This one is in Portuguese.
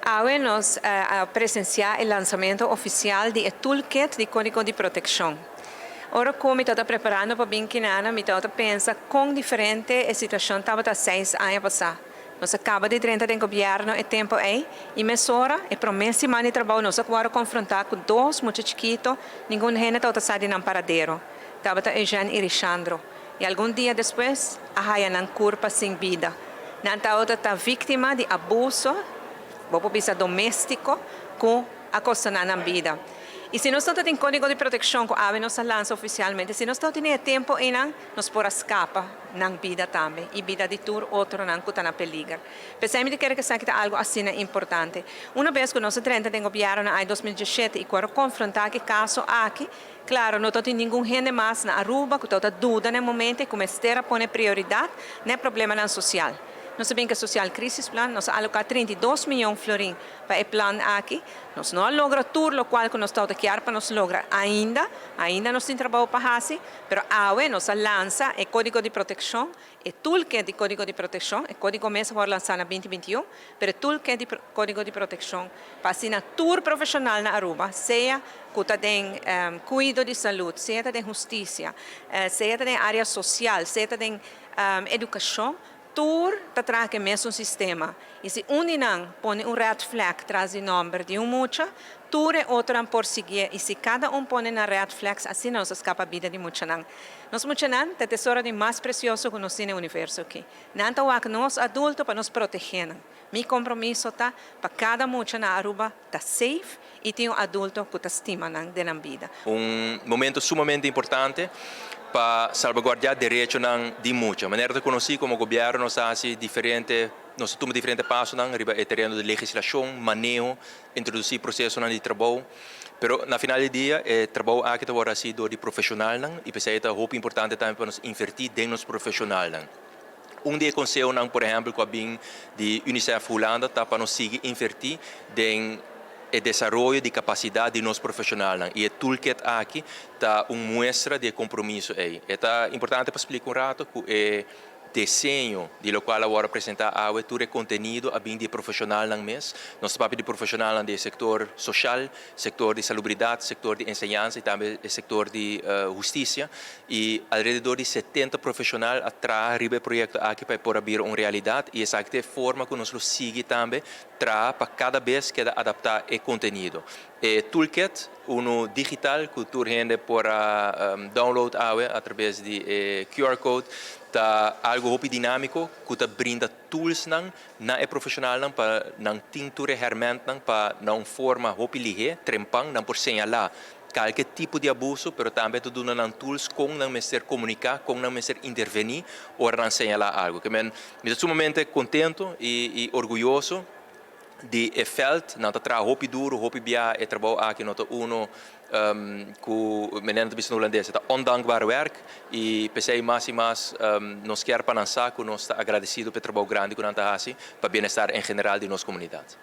Hoy nos presenciar el lanzamiento oficial del Toolkit de Código de Protección. Ora como estou preparando para bem que nada, me estou pensando com diferente situação estava há 6 anos passar. Nós acaba de 30 de governo e tempo aí e mesora e promessa semana de trabalho nós agora confrontar com dois muito chiquitos, ninguém gente está saindo no paradeiro. Estava a Eugênio e Alexandro. E algum dia depois, a raia na curva sem vida. Não está vítima de abuso, vou dizer doméstico, com a costa na vida. E se nós não temos código de proteção que a nos lança oficialmente, se nós não temos tempo ainda, nós podemos escapar na vida também. E vida de tur outro não está na perigo. Pensamos que quer que seja algo assim importante. Uma vez que nós 30 de governo em 2017 e quando confrontar que caso aqui, claro, não tem nenhum gente mais na Aruba que está dúvida no momento e começar a pôr prioridade no problema social. Nós sabemos que o Social Crisis Plan, nós alocamos 32 milhões de florins para o plano aqui. Nós não logramos tudo o qual nós estamos aqui para nós lograr ainda nós temos trabalho para fazer, mas agora nós lançamos o Código de Proteção, o Toolkit de Código de Proteção, o Código mesmo vai lançar em 2021, mas o Toolkit de Código de Proteção para assinar tour profissional na Aruba, seja que tem cuidado de saúde, seja tem justiça, seja tem área social, seja tem educação, tur traz que mesmo sistema. E se não põe red flag traz o nome de mucha, tur é outra por seguir. E se cada põe na red flag, assim não se escapa a vida de mucha não. Nós mucha não, é o tesouro de mais precioso que nós temos no universo aqui. Não está que nós adultos para nos proteger. Meu compromisso está para cada mucha na Aruba está safe e tem adulto que está estima na vida. Momento sumamente importante para salvaguardar direitos de muitos. De maneira que conheci como governo nós fazemos diferentes passos no terreno de legislação, manejo, introduzir processo de trabalho. Pero na final do dia, o trabalho aqui está sendo de profissional e pensei que é muito importante também para nós investir dentro dos profissionais. Dia conselho, por exemplo, com a BIM de Unicef Holanda, está para nós seguir investir em o desenvolvimento de capacidade de nós profissionais. E o toolkit aqui está mostra de compromisso aí. É importante para explicar rato que o desenho de lo qual eu vou apresentar é todo o conteúdo a bem de profissional na mês. Nós estamos de profissional do setor social, setor de salubridade, setor de ensinança e também o setor de justiça. E alrededor de 70 profissionais atrás do projeto aqui para poder abrir uma realidade. E essa é a forma que nós seguimos também para cada vez que adaptar o conteúdo. O toolkit, digital, que tu rende para download através de QR Code, está algo muito dinâmico, que brinda tools na profissional para não tintura hermente para não forma muito ligeira, trempang, não por señalar qualquer tipo de abuso, mas também tu dá tools com não mestre comunicar, com não mestre intervenir ou não señalar algo. Que me estou sumamente contento e orgulhoso de felt, não está trabalhando duro, muito bem, e trabalho aqui no que menino de holandês, está ondankbaar werk e pensei mais e mais nos quer para lançar que nós está agradecido pelo trabalho grande que nós fazemos para o bem-estar em geral de nossa comunidade.